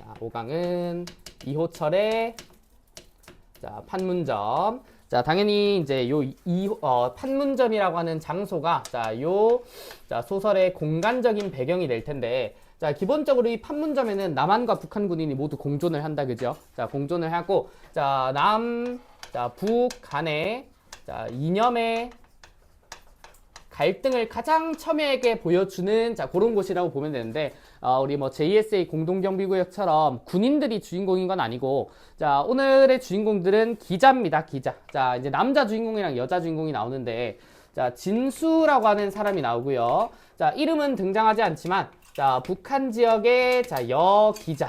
자, 5강은 이호철의 자, 판문점. 자, 당연히 이제 판문점이라고 하는 장소가 자, 소설의 공간적인 배경이 될 텐데, 자, 기본적으로 이 판문점에는 남한과 북한 군인이 모두 공존을 한다, 그죠? 자, 공존을 하고, 자, 북 간의 자, 이념의 갈등을 가장 첨예하게 보여주는 자, 그런 곳이라고 보면 되는데, 우리 뭐 JSA 공동경비구역처럼 군인들이 주인공인 건 아니고, 자, 오늘의 주인공들은 기자입니다, 기자. 자, 이제 남자 주인공이랑 여자 주인공이 나오는데, 자, 진수라고 하는 사람이 나오고요. 자, 이름은 등장하지 않지만, 자, 북한 지역의 자, 여기자.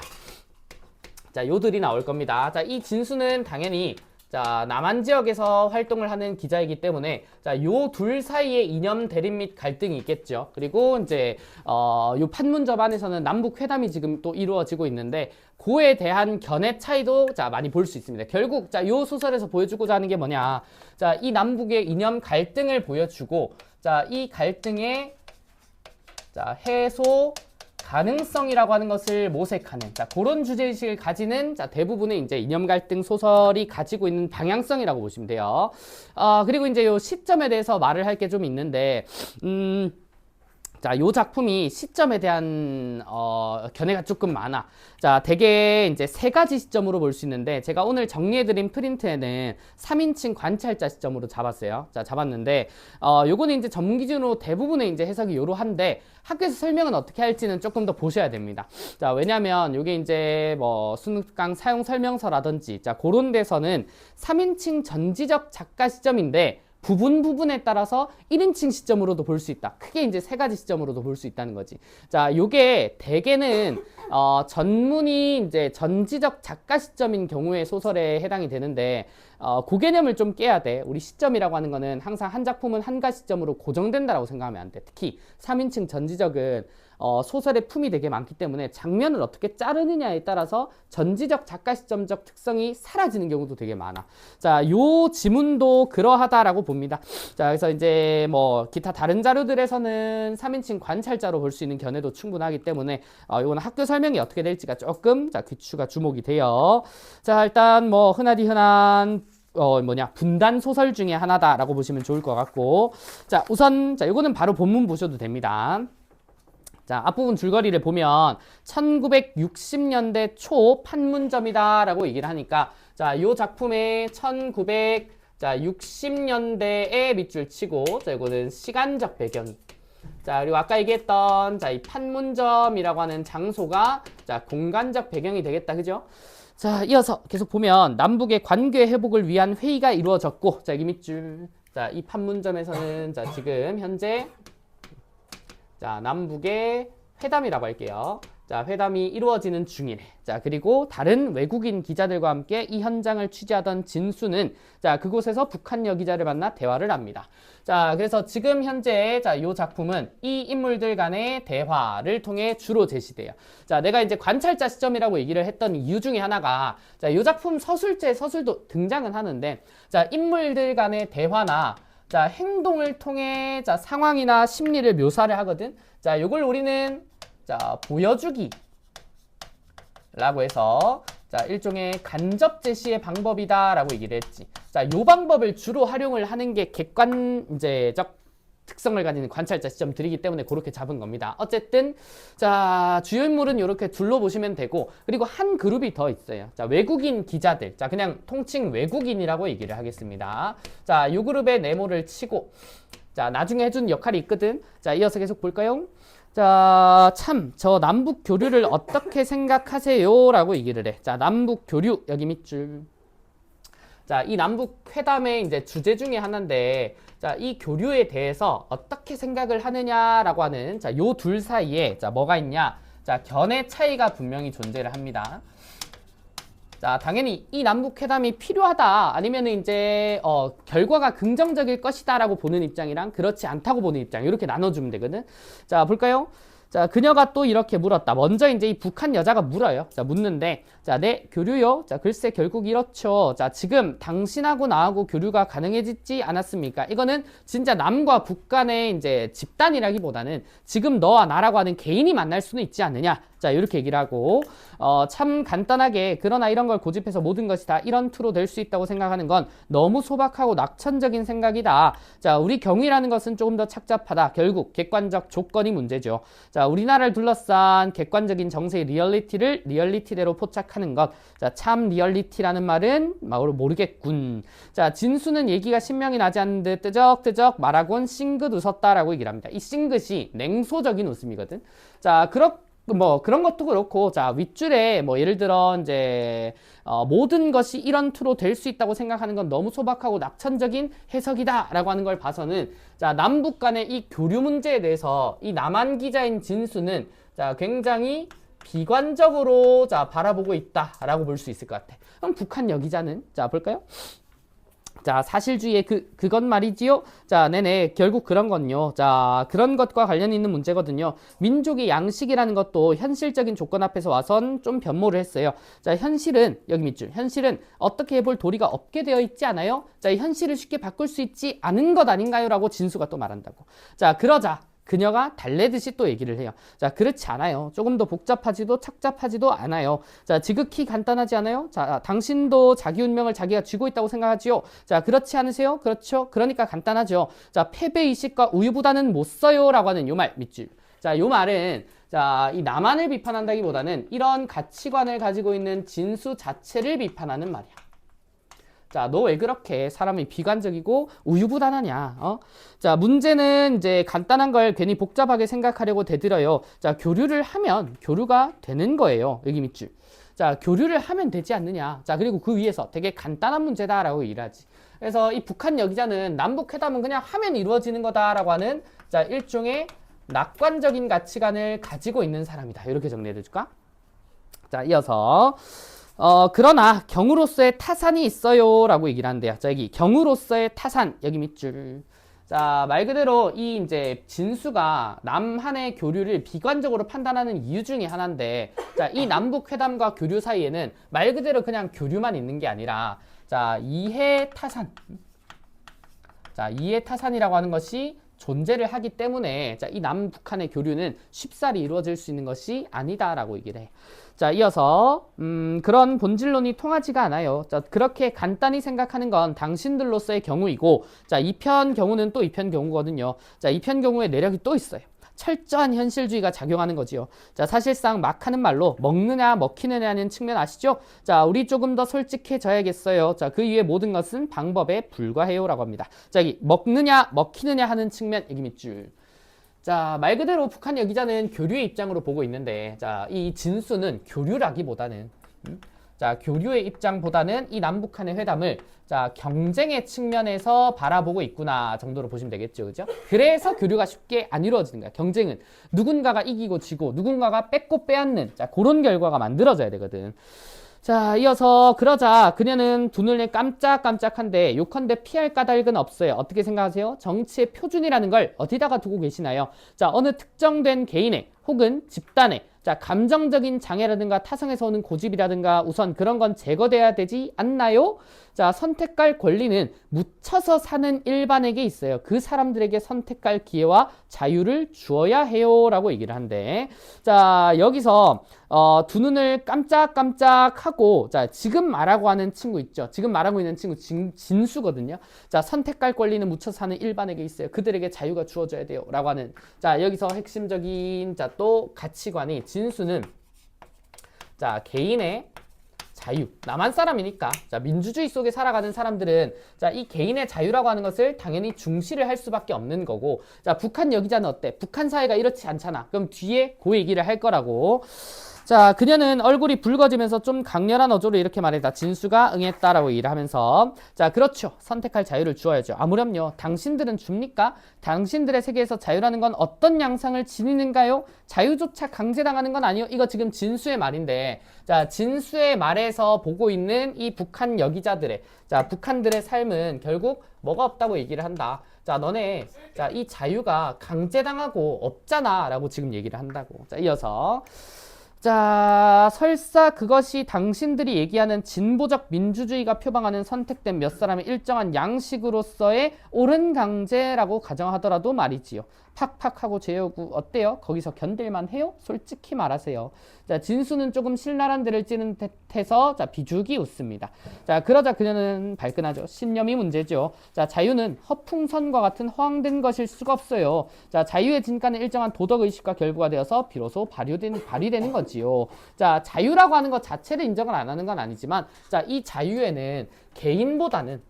자, 요들이 나올 겁니다. 자, 이 진수는 당연히 자, 남한 지역에서 활동을 하는 기자이기 때문에 자, 요 둘 사이에 이념 대립 및 갈등이 있겠죠. 그리고 이제 요 판문점 안에서는 남북 회담이 지금 또 이루어지고 있는데 그에 대한 견해 차이도 자, 많이 볼 수 있습니다. 결국 자, 요 소설에서 보여주고자 하는 게 뭐냐? 자, 이 남북의 이념 갈등을 보여주고 자, 이 갈등의 자, 해소 가능성이라고 하는 것을 모색하는 자, 그런 주제의식을 가지는 자, 대부분의 이제 이념 갈등 소설이 가지고 있는 방향성이라고 보시면 돼요. 그리고 이제 요 시점에 대해서 말을 할 게 좀 있는데, 자, 요 작품이 시점에 대한 견해가 조금 많아. 자, 대개 이제 세 가지 시점으로 볼 수 있는데 제가 오늘 정리해드린 프린트에는 3인칭 관찰자 시점으로 잡았어요. 자, 잡았는데 요거는 이제 전문 기준으로 대부분의 이제 해석이 요러한데 학교에서 설명은 어떻게 할지는 조금 더 보셔야 됩니다. 자, 왜냐면 요게 이제 뭐 수능강 사용 설명서라든지 자, 그런 데서는 3인칭 전지적 작가 시점인데 부분에 따라서 1인칭 시점으로도 볼 수 있다. 크게 이제 세 가지 시점으로도 볼 수 있다는 거지. 자, 요게 대개는 전문이 이제 전지적 작가 시점인 경우에 소설에 해당이 되는데 그 개념을 좀 깨야 돼. 우리 시점이라고 하는 거는 항상 한 작품은 한 가지 시점으로 고정된다라고 생각하면 안 돼. 특히 3인칭 전지적은 소설의 품이 되게 많기 때문에 장면을 어떻게 자르느냐에 따라서 전지적 작가 시점적 특성이 사라지는 경우도 되게 많아. 자, 요 지문도 그러하다라고 봅니다. 자, 그래서 이제 뭐 기타 다른 자료들에서는 3인칭 관찰자로 볼 수 있는 견해도 충분하기 때문에 이거는 학교 설명이 어떻게 될지가 조금 자, 귀추가 주목이 돼요. 자, 일단 뭐 흔하디 흔한 분단 소설 중에 하나다라고 보시면 좋을 것 같고, 자, 우선 자, 이거는 바로 본문 보셔도 됩니다. 자, 앞부분 줄거리를 보면 1960년대 초 판문점이다라고 얘기를 하니까 자, 요 작품의 1960년대에 밑줄 치고 자, 이거는 시간적 배경이 자, 그리고 아까 얘기했던 자, 이 판문점이라고 하는 장소가 자, 공간적 배경이 되겠다. 그죠? 자, 이어서 계속 보면 남북의 관계 회복을 위한 회의가 이루어졌고 자, 여기 밑줄 자, 이 판문점에서는 자, 지금 현재 자, 남북의 회담이라고 할게요. 자, 회담이 이루어지는 중이래. 자, 그리고 다른 외국인 기자들과 함께 이 현장을 취재하던 진수는 자, 그곳에서 북한 여기자를 만나 대화를 합니다. 자, 그래서 지금 현재 자, 요 작품은 이 인물들 간의 대화를 통해 주로 제시돼요. 자, 내가 이제 관찰자 시점이라고 얘기를 했던 이유 중에 하나가 자, 요 작품 서술도 등장은 하는데 자, 인물들 간의 대화나 자, 행동을 통해 자, 상황이나 심리를 묘사를 하거든. 자, 요걸 우리는 자, 보여주기 라고 해서 자, 일종의 간접 제시의 방법이다라고 얘기를 했지. 자, 요 방법을 주로 활용을 하는 게 객관적 특성을 가지는 관찰자 시점들이기 때문에 그렇게 잡은 겁니다. 어쨌든 자, 주요 인물은 이렇게 둘러보시면 되고, 그리고 한 그룹이 더 있어요. 자, 외국인 기자들. 자, 그냥 통칭 외국인이라고 얘기를 하겠습니다. 자, 요 그룹의 네모를 치고 자, 나중에 해준 역할이 있거든. 자, 이어서 계속 볼까요? 자, 참, 저 남북 교류를 어떻게 생각하세요? 라고 얘기를 해. 자, 남북 교류, 여기 밑줄. 자, 이 남북 회담의 이제 주제 중에 하나인데, 자, 이 교류에 대해서 어떻게 생각을 하느냐라고 하는, 자, 요 둘 사이에, 자, 뭐가 있냐? 자, 견해 차이가 분명히 존재를 합니다. 자, 당연히 이 남북 회담이 필요하다, 아니면 이제, 결과가 긍정적일 것이다라고 보는 입장이랑 그렇지 않다고 보는 입장, 이렇게 나눠주면 되거든. 자, 볼까요? 자, 그녀가 또 이렇게 물었다. 먼저 이제 이 북한 여자가 물어요. 자, 묻는데, 자, 네, 교류요? 자, 글쎄, 결국 이렇죠. 자, 지금 당신하고 나하고 교류가 가능해지지 않았습니까? 이거는 진짜 남과 북 간의 이제 집단이라기보다는 지금 너와 나라고 하는 개인이 만날 수는 있지 않느냐? 자, 이렇게 얘기를 하고, 참 간단하게, 그러나 이런 걸 고집해서 모든 것이 다 이런 투로 될 수 있다고 생각하는 건 너무 소박하고 낙천적인 생각이다. 자, 우리 경우라는 것은 조금 더 착잡하다. 결국 객관적 조건이 문제죠. 자, 우리나라를 둘러싼 객관적인 정세의 리얼리티를 리얼리티대로 포착하는 것. 자, 참 리얼리티라는 말은 모르겠군. 자, 진수는 얘기가 신명이 나지 않는 듯 뜨적뜨적 말하곤 싱긋 웃었다라고 얘기를 합니다. 이 싱긋이 냉소적인 웃음이거든. 자, 그런 것도 그렇고, 자, 윗줄에 예를 들어 이제 모든 것이 이런 투로 될 수 있다고 생각하는 건 너무 소박하고 낙천적인 해석이다라고 하는 걸 봐서는, 자, 남북 간의 이 교류 문제에 대해서 이 남한 기자인 진수는, 자, 굉장히 비관적으로, 자, 바라보고 있다라고 볼 수 있을 것 같아. 그럼 북한 여기자는, 자, 볼까요? 자, 사실주의의 그건 말이지요. 자, 네네. 결국 그런 건요. 자, 그런 것과 관련이 있는 문제거든요. 민족의 양식이라는 것도 현실적인 조건 앞에서 와선 좀 변모를 했어요. 자, 현실은, 여기 밑줄. 현실은 어떻게 해볼 도리가 없게 되어 있지 않아요? 자, 이 현실을 쉽게 바꿀 수 있지 않은 것 아닌가요? 라고 진수가 또 말한다고. 자, 그러자. 그녀가 달래듯이 또 얘기를 해요. 자, 그렇지 않아요. 조금 더 복잡하지도 착잡하지도 않아요. 자, 지극히 간단하지 않아요? 자, 당신도 자기 운명을 자기가 쥐고 있다고 생각하지요? 자, 그렇지 않으세요? 그렇죠? 그러니까 간단하죠. 자, 패배의식과 우유보다는 못 써요 라고 하는 요 말 밑줄. 자, 요 말은, 자, 이 남한을 비판한다기보다는 이런 가치관을 가지고 있는 진수 자체를 비판하는 말이야. 자, 너 왜 그렇게 사람이 비관적이고 우유부단하냐? 자, 문제는 이제 간단한 걸 괜히 복잡하게 생각하려고 대들어요. 자, 교류를 하면 교류가 되는 거예요. 여기 밑줄. 자, 교류를 하면 되지 않느냐? 자, 그리고 그 위에서 되게 간단한 문제다라고 일하지. 그래서 이 북한 여기자는 남북 회담은 그냥 하면 이루어지는 거다라고 하는, 자, 일종의 낙관적인 가치관을 가지고 있는 사람이다. 이렇게 정리해 줄까? 자, 이어서 그러나 경우로서의 타산이 있어요 라고 얘기를 한대요. 자, 여기 경우로서의 타산, 여기 밑줄. 자, 말 그대로 이 이제 진수가 남한의 교류를 비관적으로 판단하는 이유 중에 하나인데, 자, 이 남북 회담과 교류 사이에는 말 그대로 그냥 교류만 있는 게 아니라, 자, 이해 타산. 자, 이해 타산이라고 하는 것이 존재를 하기 때문에, 자, 이 남북한의 교류는 쉽사리 이루어질 수 있는 것이 아니다라고 얘기를 해. 자, 이어서 그런 본질론이 통하지가 않아요. 자, 그렇게 간단히 생각하는 건 당신들로서의 경우이고, 자, 이 편 경우는 또 이 편 경우거든요. 자, 이 편 경우에 내력이 또 있어요. 철저한 현실주의가 작용하는 거지요. 자, 사실상 막 하는 말로 먹느냐 먹히느냐는 측면 아시죠? 자, 우리 조금 더 솔직해져야겠어요. 자, 그 이외 모든 것은 방법에 불과해요 라고 합니다. 자, 여기 먹느냐 먹히느냐 하는 측면, 여기 밑줄. 자, 말 그대로 북한 여기자는 교류의 입장으로 보고 있는데, 자, 이 진수는 교류라기보다는, 자, 교류의 입장보다는 이 남북한의 회담을, 자, 경쟁의 측면에서 바라보고 있구나 정도로 보시면 되겠죠. 그죠? 그래서 교류가 쉽게 안 이루어지는 거야. 경쟁은 누군가가 이기고 지고 누군가가 뺏고 빼앗는, 자, 그런 결과가 만들어져야 되거든. 자, 이어서 그러자 그녀는 두 눈에 깜짝깜짝한데 요컨대 피할 까닭은 없어요. 어떻게 생각하세요? 정치의 표준이라는 걸 어디다가 두고 계시나요? 자, 어느 특정된 개인의 혹은 집단의, 자, 감정적인 장애라든가 타성에서 오는 고집이라든가 우선 그런 건 제거돼야 되지 않나요? 자, 선택할 권리는 묻혀서 사는 일반에게 있어요. 그 사람들에게 선택할 기회와 자유를 주어야 해요 라고 얘기를 한대. 자, 여기서 두 눈을 깜짝깜짝하고, 자, 지금 말하고 하는 친구 있죠. 지금 말하고 있는 친구 진수거든요. 자, 선택할 권리는 묻혀서 사는 일반에게 있어요. 그들에게 자유가 주어져야 돼요 라고 하는, 자, 여기서 핵심적인, 자, 또 가치관이, 진수는, 자, 개인의 자유, 남한 사람이니까, 자, 민주주의 속에 살아가는 사람들은, 자, 이 개인의 자유라고 하는 것을 당연히 중시를 할 수밖에 없는 거고, 자, 북한 여기자는 어때? 북한 사회가 이렇지 않잖아. 그럼 뒤에 그 얘기를 할 거라고. 자, 그녀는 얼굴이 붉어지면서 좀 강렬한 어조로 이렇게 말했다. 진수가 응했다라고 얘기를 하면서, 자, 그렇죠. 선택할 자유를 주어야죠. 아무렴요. 당신들은 줍니까? 당신들의 세계에서 자유라는 건 어떤 양상을 지니는가요? 자유조차 강제당하는 건 아니요. 이거 지금 진수의 말인데, 자, 진수의 말에서 보고 있는 이 북한 여기자들의, 자, 북한들의 삶은 결국 뭐가 없다고 얘기를 한다. 자, 너네, 자, 이 자유가 강제당하고 없잖아 라고 지금 얘기를 한다고. 자, 이어서, 자, 설사 그것이 당신들이 얘기하는 진보적 민주주의가 표방하는 선택된 몇 사람의 일정한 양식으로서의 옳은 강제라고 가정하더라도 말이지요. 팍팍하고 제요구 어때요? 거기서 견딜만 해요? 솔직히 말하세요. 자, 진수는 조금 신랄한 데를 찌는 듯해서 자, 비죽이 웃습니다. 자, 그러자 그녀는 발끈하죠. 신념이 문제죠. 자, 자유는 허풍선과 같은 허황된 것일 수가 없어요. 자, 자유의 진가는 일정한 도덕의식과 결부가 되어서 비로소 발휘되는 거지요. 자, 자유라고 하는 것 자체를 인정을 안 하는 건 아니지만 자, 이 자유에는 개인보다는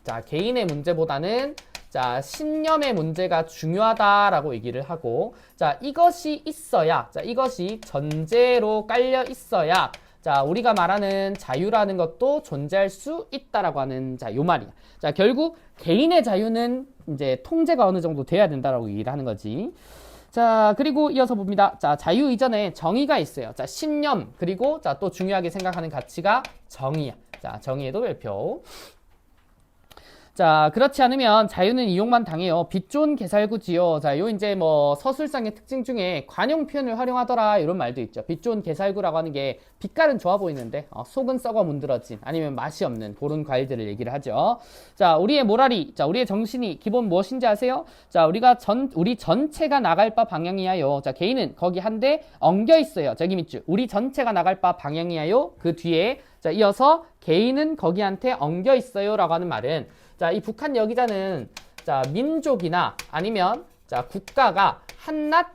자, 개인의 문제보다는 자, 신념의 문제가 중요하다라고 얘기를 하고, 자, 이것이 있어야, 자, 이것이 전제로 깔려 있어야, 자, 우리가 말하는 자유라는 것도 존재할 수 있다라고 하는, 자, 요 말이야. 자, 결국 개인의 자유는 이제 통제가 어느 정도 돼야 된다라고 얘기를 하는 거지. 자, 그리고 이어서 봅니다. 자, 자유 이전에 정의가 있어요. 자, 신념, 그리고 자, 또 중요하게 생각하는 가치가 정의야. 자, 정의에도 별표. 자, 그렇지 않으면 자유는 이용만 당해요. 빛 좋은 개살구지요. 자, 요 이제 뭐 서술상의 특징 중에 관용 표현을 활용하더라 이런 말도 있죠. 빛 좋은 개살구라고 하는 게 빛깔은 좋아 보이는데 속은 썩어 문드러진 아니면 맛이 없는 그런 과일들을 얘기를 하죠. 자, 우리의 모랄이, 자, 우리의 정신이 기본 무엇인지 아세요? 자, 우리 전체가 나갈 바 방향이야요. 자, 개인은 거기 한데 엉겨 있어요. 저기 밑줄. 우리 전체가 나갈 바 방향이야요. 그 뒤에 자, 이어서 개인은 거기한테 엉겨 있어요라고 하는 말은 자, 이 북한 여기자는 자, 민족이나 아니면 자, 국가가 한낱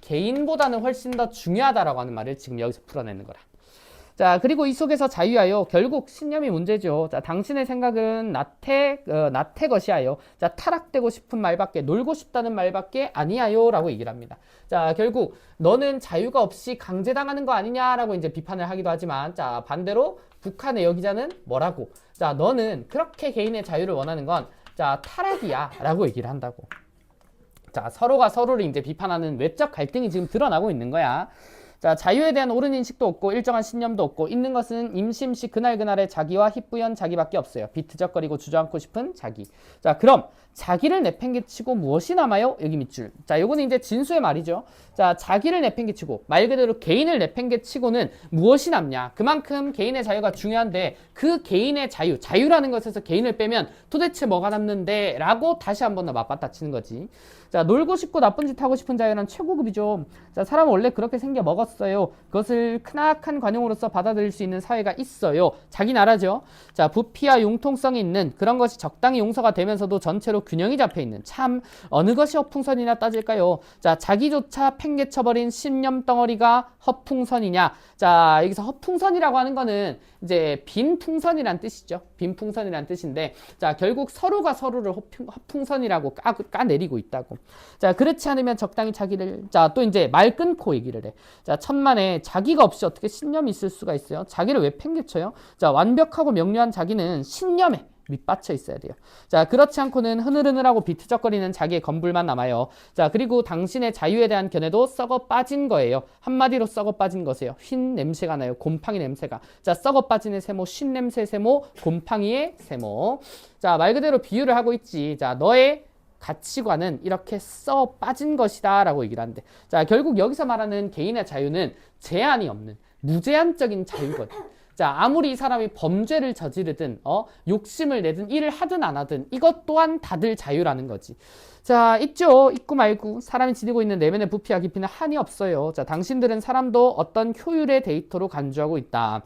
개인보다는 훨씬 더 중요하다라고 하는 말을 지금 여기서 풀어내는 거라. 자, 그리고 이 속에서 자유하여 결국 신념이 문제죠. 자, 당신의 생각은 나태 것이하여 자, 타락되고 싶은 말밖에 놀고 싶다는 말밖에 아니하요 라고 얘기를 합니다. 자, 결국 너는 자유가 없이 강제당하는 거 아니냐라고 이제 비판을 하기도 하지만 자, 반대로 북한의 여기자는 뭐라고? 자, 너는 그렇게 개인의 자유를 원하는 건 자, 타락이야 라고 얘기를 한다고. 자, 서로가 서로를 이제 비판하는 외적 갈등이 지금 드러나고 있는 거야. 자, 자유에 대한 옳은 인식도 없고 일정한 신념도 없고 있는 것은 임심시 그날그날의 자기와 희뿌연 자기밖에 없어요. 비트적거리고 주저앉고 싶은 자기. 자, 그럼 자기를 내팽개치고 무엇이 남아요? 여기 밑줄. 자, 요거는 이제 진수의 말이죠. 자, 자기를 내팽개치고 말 그대로 개인을 내팽개치고는 무엇이 남냐? 그만큼 개인의 자유가 중요한데 그 개인의 자유라는 것에서 개인을 빼면 도대체 뭐가 남는데? 라고 다시 한 번 더 맞받아치는 거지. 자, 놀고 싶고 나쁜 짓 하고 싶은 자유는 최고급이죠. 자, 사람은 원래 그렇게 생겨 먹었어요. 그것을 크나큰 관용으로서 받아들일 수 있는 사회가 있어요. 자기 나라죠. 자, 부피와 융통성이 있는 그런 것이 적당히 용서가 되면서도 전체로 균형이 잡혀 있는 참 어느 것이 허풍선이나 따질까요? 자, 자기조차 팽개쳐버린 신념 덩어리가 허풍선이냐? 자, 여기서 허풍선이라고 하는 거는 이제 빈 풍선이란 뜻이죠. 빈 풍선이란 뜻인데, 자, 결국 서로가 서로를 허풍선이라고 까내리고 있다고. 자, 그렇지 않으면 적당히 자기를, 자, 또 이제 말 끊고 얘기를 해. 자, 천만에 자기가 없이 어떻게 신념이 있을 수가 있어요? 자기를 왜 팽개쳐요? 자, 완벽하고 명료한 자기는 신념에 밑받쳐 있어야 돼요. 자, 그렇지 않고는 흐느흐느하고 비트적거리는 자기의 건불만 남아요. 자, 그리고 당신의 자유에 대한 견해도 썩어 빠진 거예요. 한마디로 썩어 빠진 것이에요. 흰 냄새가 나요. 곰팡이 냄새가. 자, 썩어 빠진 세모, 쉰 냄새 세모, 곰팡이의 세모. 자, 말 그대로 비유를 하고 있지. 자, 너의 가치관은 이렇게 써 빠진 것이다 라고 얘기를 하는데, 자, 결국 여기서 말하는 개인의 자유는 제한이 없는 무제한적인 자유거든. 자, 아무리 이 사람이 범죄를 저지르든 욕심을 내든 일을 하든 안 하든 이것 또한 다들 자유라는 거지. 자, 있죠. 있고 말고 사람이 지니고 있는 내면의 부피와 깊이는 한이 없어요. 자, 당신들은 사람도 어떤 효율의 데이터로 간주하고 있다.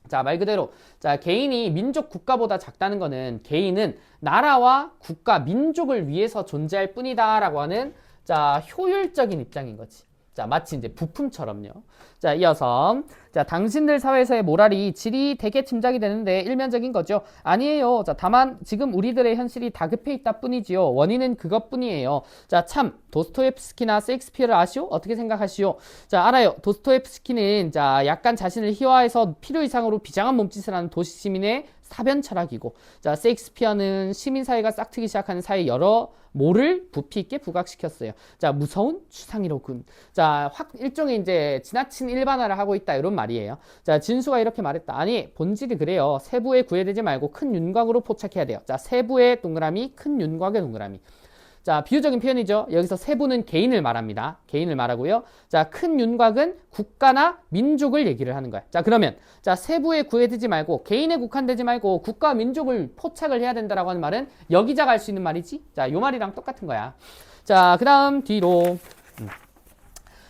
자, 말 그대로 자, 개인이 민족 국가보다 작다는 거는 개인은 나라와 국가 민족을 위해서 존재할 뿐이다 라고 하는 자, 효율적인 입장인 거지. 자, 마치 이제 부품처럼요. 자, 이어서 자, 당신들 사회에서의 모랄이 질이 되게 짐작이 되는데 일면적인 거죠. 아니에요. 자, 다만 지금 우리들의 현실이 다급해 있다 뿐이지요. 원인은 그것뿐이에요. 자, 참 도스토옙스키나 셰익스피어를 아시오? 어떻게 생각하시오? 자, 알아요. 도스토옙스키는 자, 약간 자신을 희화해서 필요 이상으로 비장한 몸짓을 하는 도시 시민의 사변 철학이고, 자, 셰익스피어는 시민사회가 싹트기 시작하는 사회 여러 모를 부피 있게 부각시켰어요. 자, 무서운 추상이로군. 자, 일종의 이제 지나친 일반화를 하고 있다 이런 말이에요. 자, 진수가 이렇게 말했다. 아니, 본질이 그래요. 세부에 구애되지 말고 큰 윤곽으로 포착해야 돼요. 자, 세부의 동그라미, 큰 윤곽의 동그라미. 자, 비유적인 표현이죠. 여기서 세부는 개인을 말합니다. 개인을 말하고요. 자, 큰 윤곽은 국가나 민족을 얘기를 하는 거야. 자, 그러면 자, 세부에 구애되지 말고 개인에 국한되지 말고 국가 민족을 포착을 해야 된다라고 하는 말은 여기자가 할 수 있는 말이지. 자, 요 말이랑 똑같은 거야. 자, 그다음 뒤로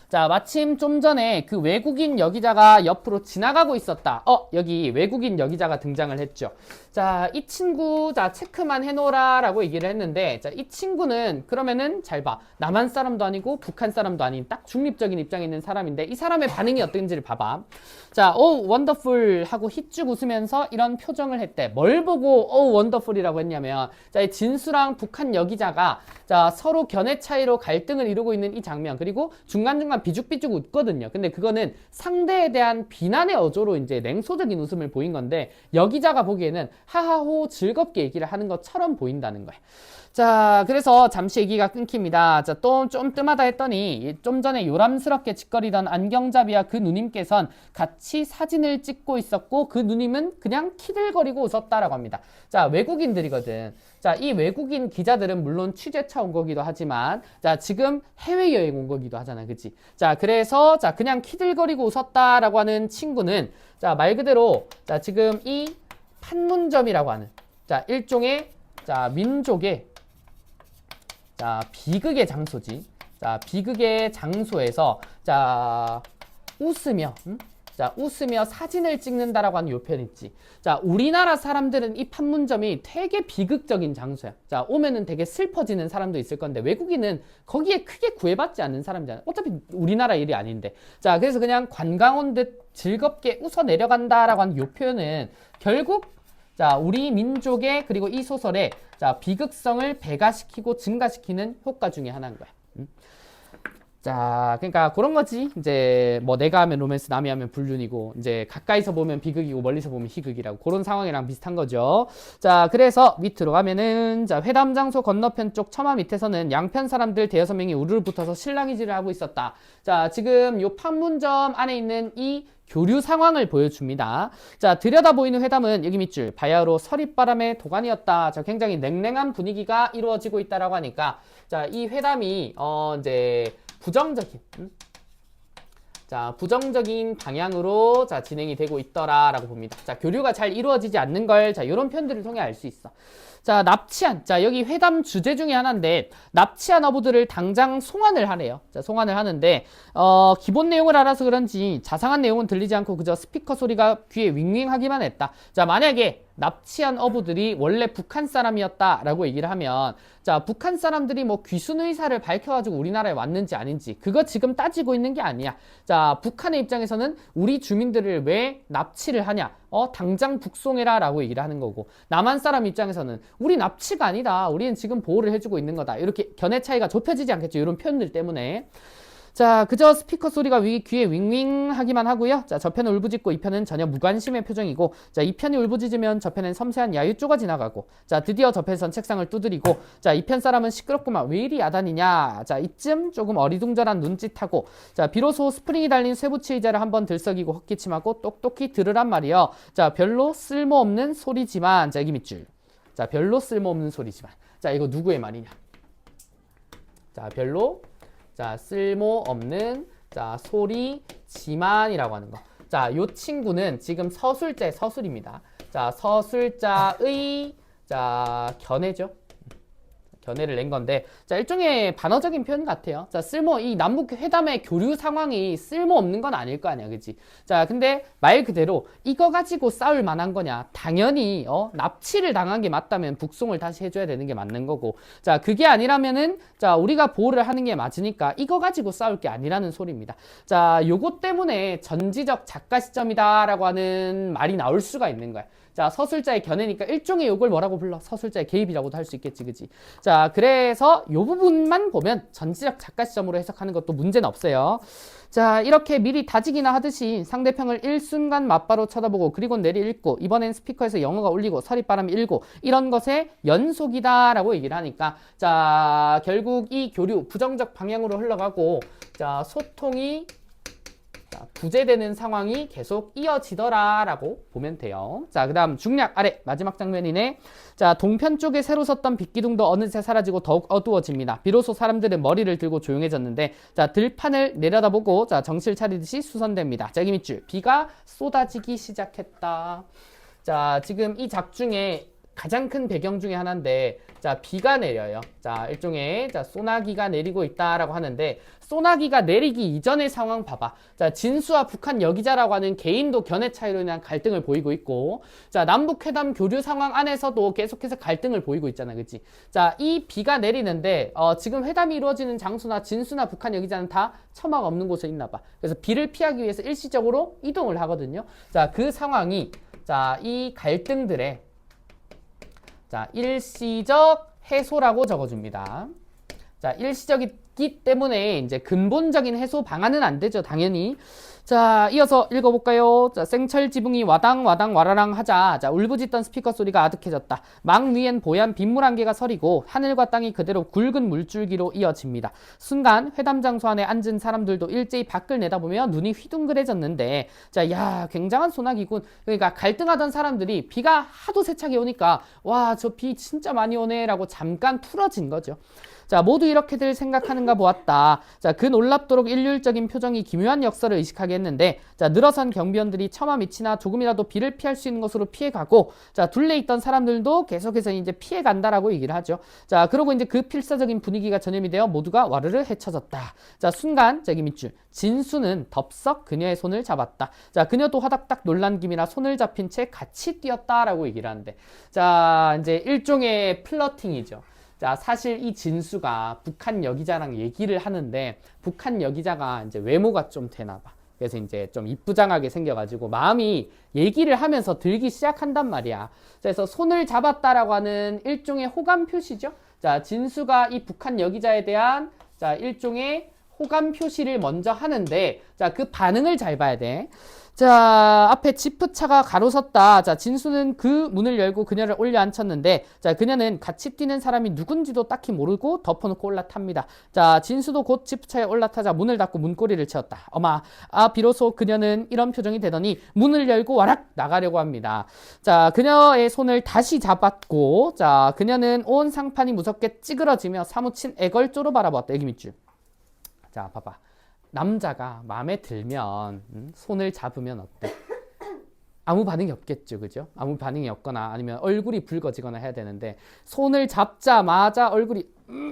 자, 마침 좀 전에 그 외국인 여기자가 옆으로 지나가고 있었다. 여기 외국인 여기자가 등장을 했죠. 자, 이 친구, 자, 체크만 해놓으라 라고 얘기를 했는데, 자, 이 친구는 그러면은 잘 봐. 남한 사람도 아니고 북한 사람도 아닌 딱 중립적인 입장에 있는 사람인데, 이 사람의 반응이 어떤지를 봐봐. 자, 원더풀 하고 힛쭉 웃으면서 이런 표정을 했대. 뭘 보고 원더풀이라고 했냐면, 자, 이 진수랑 북한 여기자가 자, 서로 견해 차이로 갈등을 이루고 있는 이 장면, 그리고 중간중간 비죽비죽 웃거든요. 근데 그거는 상대에 대한 비난의 어조로 이제 냉소적인 웃음을 보인 건데, 여기자가 보기에는 하하호 즐겁게 얘기를 하는 것처럼 보인다는 거예요. 자, 그래서 잠시 얘기가 끊깁니다. 자, 또 좀 뜸하다 했더니 좀 전에 요람스럽게 짓거리던 안경잡이와 그 누님께선 같이 사진을 찍고 있었고 그 누님은 그냥 키들거리고 웃었다라고 합니다. 자, 외국인들이거든. 자, 이 외국인 기자들은 물론 취재차 온 거기도 하지만 자, 지금 해외여행 온 거기도 하잖아. 그치? 자, 그래서 자, 그냥 키들거리고 웃었다라고 하는 친구는 자, 말 그대로 자, 지금 이 판문점이라고 하는 자, 일종의 자, 민족의 자, 비극의 장소지. 자, 비극의 장소에서 자, 웃으며 자, 웃으며 사진을 찍는다라고 하는 요 표현 있지. 자, 우리나라 사람들은 이 판문점이 되게 비극적인 장소야. 자, 오면은 되게 슬퍼지는 사람도 있을 건데 외국인은 거기에 크게 구애받지 않는 사람이잖아. 어차피 우리나라 일이 아닌데. 자, 그래서 그냥 관광 온 듯 즐겁게 웃어 내려간다라고 하는 요 표현은 결국 자, 우리 민족의 그리고 이 소설의 자, 비극성을 배가시키고 증가시키는 효과 중에 하나인 거야. 자, 그러니까 그런 거지. 이제 뭐 내가 하면 로맨스, 남이 하면 불륜이고 이제 가까이서 보면 비극이고 멀리서 보면 희극이라고 그런 상황이랑 비슷한 거죠. 자, 그래서 밑으로 가면은 자, 회담 장소 건너편 쪽 처마 밑에서는 양편 사람들 대여섯 명이 우르르 붙어서 실랑이질을 하고 있었다. 자, 지금 요 판문점 안에 있는 이 교류 상황을 보여줍니다. 자, 들여다 보이는 회담은 여기 밑줄 바야흐로 서릿바람의 도가니였다. 자, 굉장히 냉랭한 분위기가 이루어지고 있다라고 하니까 자, 이 회담이 이제 부정적인 자, 부정적인 방향으로 자, 진행이 되고 있더라라고 봅니다. 자, 교류가 잘 이루어지지 않는 걸 자, 이런 편들을 통해 알 수 있어. 자, 납치한. 자, 여기 회담 주제 중에 하나인데 납치한 어부들을 당장 송환을 하래요. 자, 송환을 하는데 기본 내용을 알아서 그런지 자상한 내용은 들리지 않고 그저 스피커 소리가 귀에 윙윙하기만 했다. 자, 만약에 납치한 어부들이 원래 북한 사람이었다라고 얘기를 하면 자, 북한 사람들이 뭐 귀순 의사를 밝혀가지고 우리나라에 왔는지 아닌지 그거 지금 따지고 있는 게 아니야. 자, 북한의 입장에서는 우리 주민들을 왜 납치를 하냐? 당장 북송해라 라고 얘기를 하는 거고 남한 사람 입장에서는 우리 납치가 아니다. 우리는 지금 보호를 해주고 있는 거다. 이렇게 견해 차이가 좁혀지지 않겠죠. 이런 표현들 때문에. 자, 그저 스피커 소리가 귀에 윙윙 하기만 하고요. 자, 저편은 울부짖고 이편은 전혀 무관심의 표정이고 자, 이편이 울부짖으면 저편엔 섬세한 야유조가 지나가고 자, 드디어 저편선 책상을 두드리고 자, 이편 사람은 시끄럽구만 왜 이리 야단이냐. 자, 이쯤 조금 어리둥절한 눈짓하고 자, 비로소 스프링이 달린 쇠붙이 의자를 한번 들썩이고 헛기침하고 똑똑히 들으란 말이요. 자, 별로 쓸모없는 소리지만 자, 여기 밑줄. 자, 별로 쓸모없는 소리지만 자, 이거 누구의 말이냐. 자, 별로 자, 쓸모없는 자, 소리지만이라고 하는 거. 자, 요 친구는 지금 서술자의 서술입니다. 자, 서술자의 자, 견해죠. 견해를 낸 건데 자, 일종의 반어적인 표현 같아요. 자, 이 남북 회담의 교류 상황이 쓸모없는 건 아닐 거 아니야. 그치? 자, 근데 말 그대로 이거 가지고 싸울 만한 거냐? 당연히 납치를 당한 게 맞다면 북송을 다시 해줘야 되는 게 맞는 거고 자, 그게 아니라면은 자, 우리가 보호를 하는 게 맞으니까 이거 가지고 싸울 게 아니라는 소리입니다. 자, 요것 때문에 전지적 작가 시점이다 라고 하는 말이 나올 수가 있는 거야. 자, 서술자의 견해니까 일종의 요걸 뭐라고 불러? 서술자의 개입이라고도 할 수 있겠지, 그지? 자, 그래서 요 부분만 보면 전지적 작가 시점으로 해석하는 것도 문제는 없어요. 자, 이렇게 미리 다지기나 하듯이 상대편을 일순간 맞바로 쳐다보고 그리고 내리 읽고 이번엔 스피커에서 영어가 울리고 서릿바람이 일고 이런 것의 연속이다라고 얘기를 하니까 자, 결국 이 교류 부정적 방향으로 흘러가고 자, 소통이 자, 부재되는 상황이 계속 이어지더라라고 보면 돼요. 자, 그 다음 중략 아래 마지막 장면이네. 자, 동편 쪽에 새로 섰던 빛기둥도 어느새 사라지고 더욱 어두워집니다. 비로소 사람들은 머리를 들고 조용해졌는데, 자, 들판을 내려다보고, 자, 정신을 차리듯이 수선됩니다. 자, 여기 밑줄. 비가 쏟아지기 시작했다. 자, 지금 이 작중에 가장 큰 배경 중에 하나인데, 자, 비가 내려요. 자, 일종의, 자, 소나기가 내리고 있다라고 하는데, 소나기가 내리기 이전의 상황 봐봐. 자, 진수와 북한 여기자라고 하는 개인도 견해 차이로 인한 갈등을 보이고 있고, 자, 남북회담 교류 상황 안에서도 계속해서 갈등을 보이고 있잖아. 그치? 자, 이 비가 내리는데, 지금 회담이 이루어지는 장소나 진수나 북한 여기자는 다 처막 없는 곳에 있나 봐. 그래서 비를 피하기 위해서 일시적으로 이동을 하거든요. 자, 그 상황이, 자, 이 갈등들의, 자, 일시적 해소라고 적어줍니다. 자, 일시적이기 때문에 이제 근본적인 해소 방안은 안 되죠, 당연히. 자, 이어서 읽어볼까요? 자, 생철 지붕이 와당와당 와라랑 하자. 자, 울부짖던 스피커 소리가 아득해졌다. 망 위엔 보얀 빗물 한 개가 서리고 하늘과 땅이 그대로 굵은 물줄기로 이어집니다. 순간 회담 장소 안에 앉은 사람들도 일제히 밖을 내다보며 눈이 휘둥그레졌는데, 자, 야, 굉장한 소나기군. 그러니까 갈등하던 사람들이 비가 하도 세차게 오니까, 와, 저 비 진짜 많이 오네라고 잠깐 풀어진 거죠. 자, 모두 이렇게들 생각하는가 보았다. 자, 그 놀랍도록 일률적인 표정이 기묘한 역설을 의식하게 했는데, 자, 늘어선 경비원들이 처마 밑이나 조금이라도 비를 피할 수 있는 곳으로 피해가고, 자, 둘레 있던 사람들도 계속해서 이제 피해간다라고 얘기를 하죠. 자, 그러고 이제 그 필사적인 분위기가 전염이 되어 모두가 와르르 헤쳐졌다. 자, 순간, 저기 밑줄. 진수는 덥석 그녀의 손을 잡았다. 자, 그녀도 화닥닥 놀란 김이나 손을 잡힌 채 같이 뛰었다라고 얘기를 하는데, 자, 이제 일종의 플러팅이죠. 자, 사실 이 진수가 북한 여기자랑 얘기를 하는데, 북한 여기자가 이제 외모가 좀 되나 봐. 그래서 이제 좀 이쁘장하게 생겨가지고 마음이 얘기를 하면서 들기 시작한단 말이야. 그래서 손을 잡았다라고 하는 일종의 호감 표시죠. 자, 진수가 이 북한 여기자에 대한, 자, 일종의 호감 표시를 먼저 하는데, 자, 그 반응을 잘 봐야 돼. 자, 앞에 지프차가 가로섰다. 자, 진수는 그 문을 열고 그녀를 올려 앉혔는데, 자, 그녀는 같이 뛰는 사람이 누군지도 딱히 모르고 덮어놓고 올라탑니다. 자, 진수도 곧 지프차에 올라타자 문을 닫고 문고리를 채웠다. 어마, 비로소 그녀는 이런 표정이 되더니 문을 열고 와락 나가려고 합니다. 자, 그녀의 손을 다시 잡았고, 자, 그녀는 온 상판이 무섭게 찌그러지며 사무친 애걸조로 바라보았다. 여기 밑줄. 자, 봐봐. 남자가 마음에 들면 손을 잡으면 어때? 아무 반응이 없겠죠, 그죠? 아무 반응이 없거나 아니면 얼굴이 붉어지거나 해야 되는데, 손을 잡자마자 얼굴이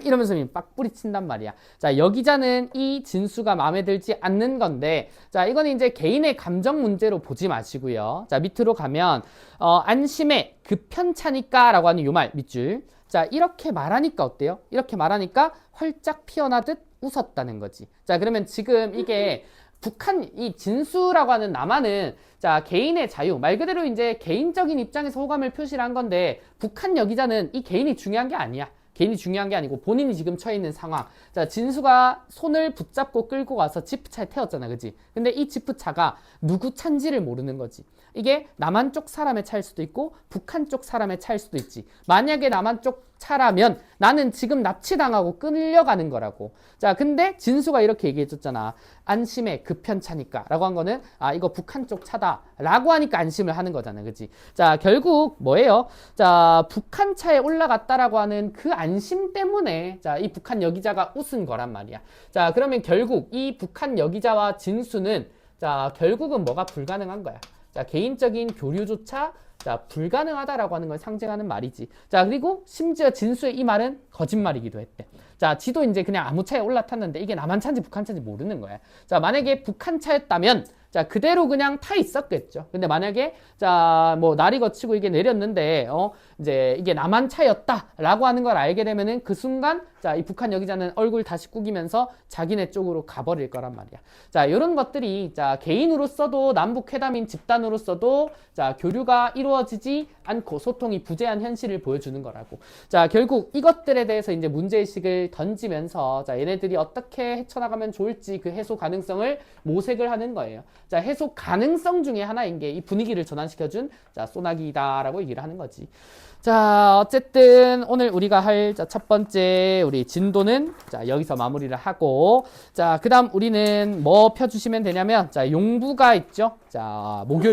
이러면서 빡 뿌리친단 말이야. 자, 여기자는 이 진수가 마음에 들지 않는 건데, 자, 이거는 이제 개인의 감정 문제로 보지 마시고요. 자, 밑으로 가면 안심해 급편차니까 라고 하는 요 말 밑줄. 자, 이렇게 말하니까 어때요? 이렇게 말하니까 활짝 피어나듯 웃었다는 거지. 자, 그러면 지금 이게 북한 이 진수라고 하는 남한은, 자, 개인의 자유, 말 그대로 이제 개인적인 입장에서 호감을 표시를 한 건데, 북한 여기자는 이 개인이 중요한 게 아니야. 개인이 중요한 게 아니고 본인이 지금 처해 있는 상황. 자, 진수가 손을 붙잡고 끌고 와서 지프차에 태웠잖아, 그지? 근데 이 지프차가 누구 차인지를 모르는 거지. 이게 남한 쪽 사람의 차일 수도 있고 북한 쪽 사람의 차일 수도 있지. 만약에 남한 쪽 차라면 나는 지금 납치당하고 끌려가는 거라고. 자, 근데 진수가 이렇게 얘기해줬잖아. 안심해 급편차니까 라고 한 거는, 이거 북한 쪽 차다 라고 하니까 안심을 하는 거잖아, 그치? 자, 결국 뭐예요? 자, 북한 차에 올라갔다라고 하는 그 안심 때문에, 자, 이 북한 여기자가 웃은 거란 말이야. 자, 그러면 결국 이 북한 여기자와 진수는, 자, 결국은 뭐가 불가능한 거야. 자, 개인적인 교류조차, 자, 불가능하다라고 하는 걸 상징하는 말이지. 자, 그리고 심지어 진수의 이 말은 거짓말이기도 했대. 자, 지도 이제 그냥 아무 차에 올라탔는데 이게 남한 차인지 북한 차인지 모르는 거야. 자, 만약에 북한 차였다면, 자, 그대로 그냥 타 있었겠죠. 근데 만약에, 자, 뭐, 날이 거치고 이게 내렸는데, 이제 이게 남한 차였다라고 하는 걸 알게 되면은 그 순간, 자, 이 북한 여기자는 얼굴 다시 꾸기면서 자기네 쪽으로 가버릴 거란 말이야. 자, 이런 것들이, 자, 개인으로서도 남북회담인 집단으로서도, 자, 교류가 이루어지지 않고 소통이 부재한 현실을 보여주는 거라고. 자, 결국 이것들에 대해서 이제 문제의식을 던지면서, 자, 얘네들이 어떻게 헤쳐나가면 좋을지 그 해소 가능성을 모색을 하는 거예요. 자, 해소 가능성 중에 하나인 게 이 분위기를 전환시켜준, 자, 소나기다라고 얘기를 하는 거지. 자, 어쨌든 오늘 우리가 할 첫 번째 우리 진도는 자, 여기서 마무리를 하고 자, 그다음 우리는 뭐 펴주시면 되냐면 자, 용부가 있죠. 자, 목요일